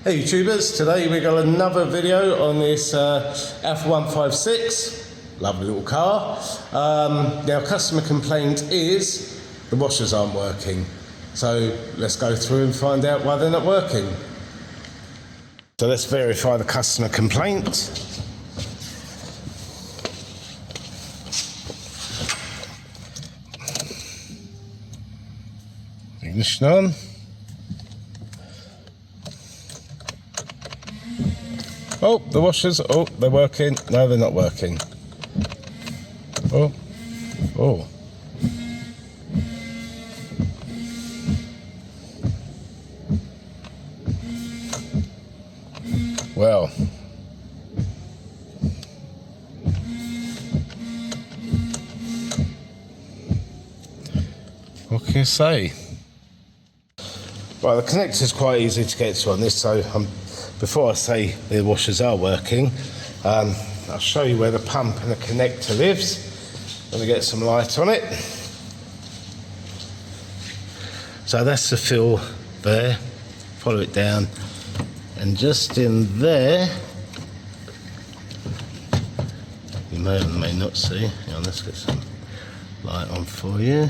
Hey YouTubers, today we got another video on this Alfa 156, lovely little car. Now customer complaint is the washers aren't working. So let's go through and find out why they're not working. So let's verify the customer complaint. Ignition on. Oh, the washers, oh, they're working. No, they're not working. Oh, oh. Well. What can you say? Right, the connector's quite easy to get to on this, so before I say the washers are working, I'll show you where the pump and the connector lives. Let me get some light on it. So that's the fill there. Follow it down, and just in there, you may or may not see. Hang on, let's get some light on for you.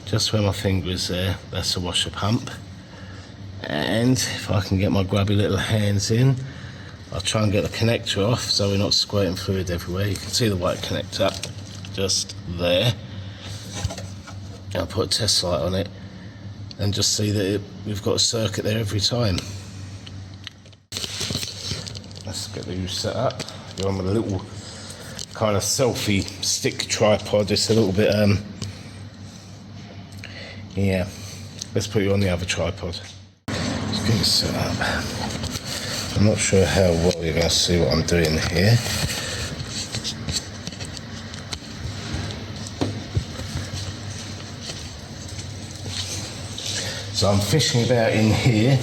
Just where my finger is there, that's the washer pump. And if I can get my grubby little hands in, I'll try and get the connector off so we're not squirting fluid everywhere. You can see the white connector just there. I'll put a test light on it and just see that we've got a circuit there every time. Let's get these set up. Go on with a little kind of selfie stick tripod, just a little bit, yeah. Let's put you on the other tripod. Let's get it set up. I'm not sure how well you're going to see what I'm doing here. So I'm fishing about in here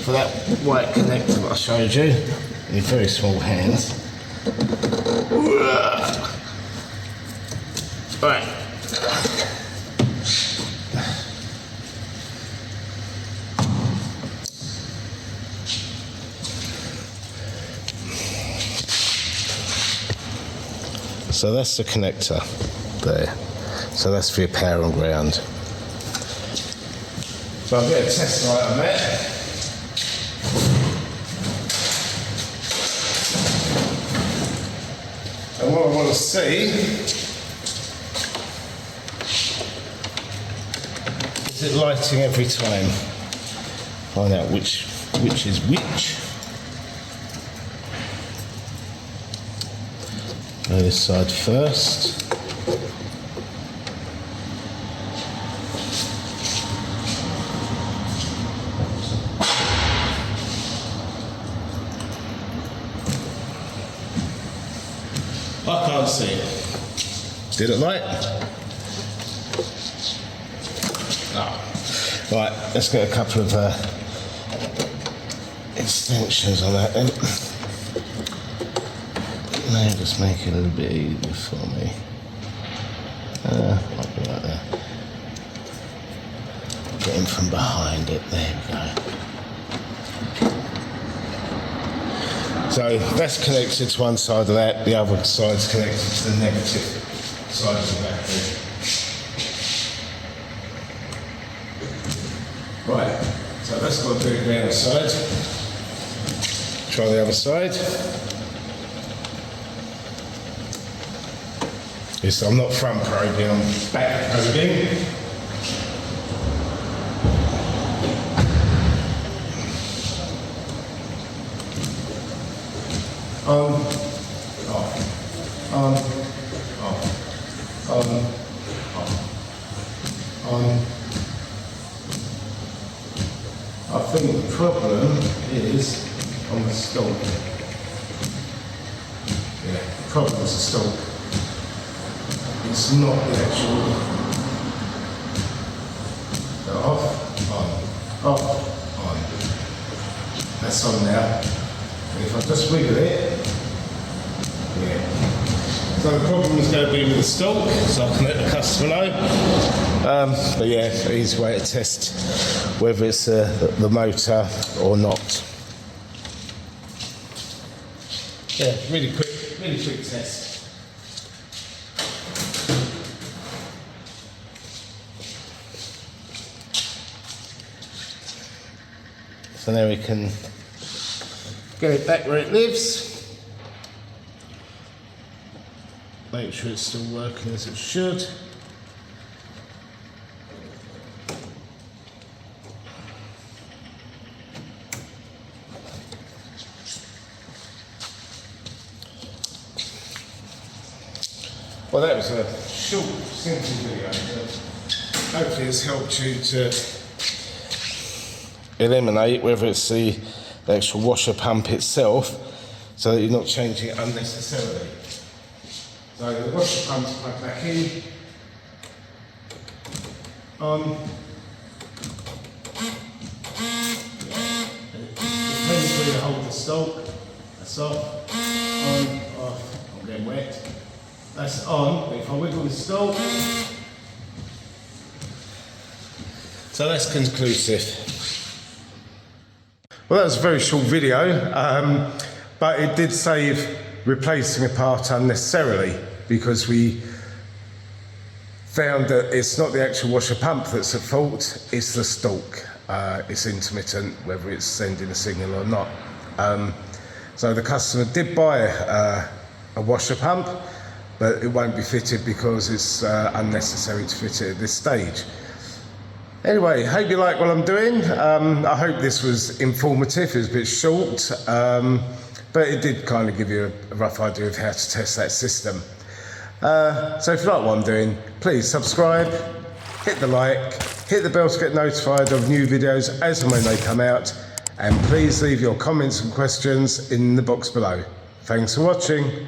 for that white connector that I showed you in very small hands. Right. So that's the connector there. So that's for your power and ground. So I'll get a test light on that. And what I want to see is it lighting every time. Find out which is which. Go this side first. I can't see it. Did it light? No. Right, let's get a couple of extensions on that then. May just make it a little bit easier for me. Might be right there. Get in from behind it. There we go. So that's connected to one side of that. The other side's connected to the negative side of the battery. Right. So that's got to do it the other side. Try the other side. Yes, I'm not front probing, I'm back probing. Off, on, off, on. I think the problem is on the stalk. Yeah, the problem is the stalk. It's not the actual off, on. That's on now. And if I just wiggle it, yeah. So the problem is going to be with the stalk, so I can let the customer know. But yeah, easy way to test whether it's the motor or not. Yeah, really quick test. So now we can get it back where it lives. Make sure it's still working as it should. Well, that was a short, simple video, but hopefully it's helped you to eliminate whether it's the actual washer pump itself, so that you're not changing it unnecessarily. So the washer pump's plugged back in, on. Depends where you hold the stalk. That's off, on, off. I'm getting wet. That's on, but if I wiggle the stalk, so that's conclusive. Well, that was a very short video, but it did save replacing a part unnecessarily, because we found that it's not the actual washer pump that's at fault, it's the stalk. It's intermittent, whether it's sending a signal or not. So the customer did buy a washer pump, but it won't be fitted because it's unnecessary to fit it at this stage. Anyway, hope you like what I'm doing. I hope this was informative. It was a bit short, but it did kind of give you a rough idea of how to test that system. So if you like what I'm doing, please subscribe, hit the like, hit the bell to get notified of new videos as and when they come out, and please leave your comments and questions in the box below. Thanks for watching.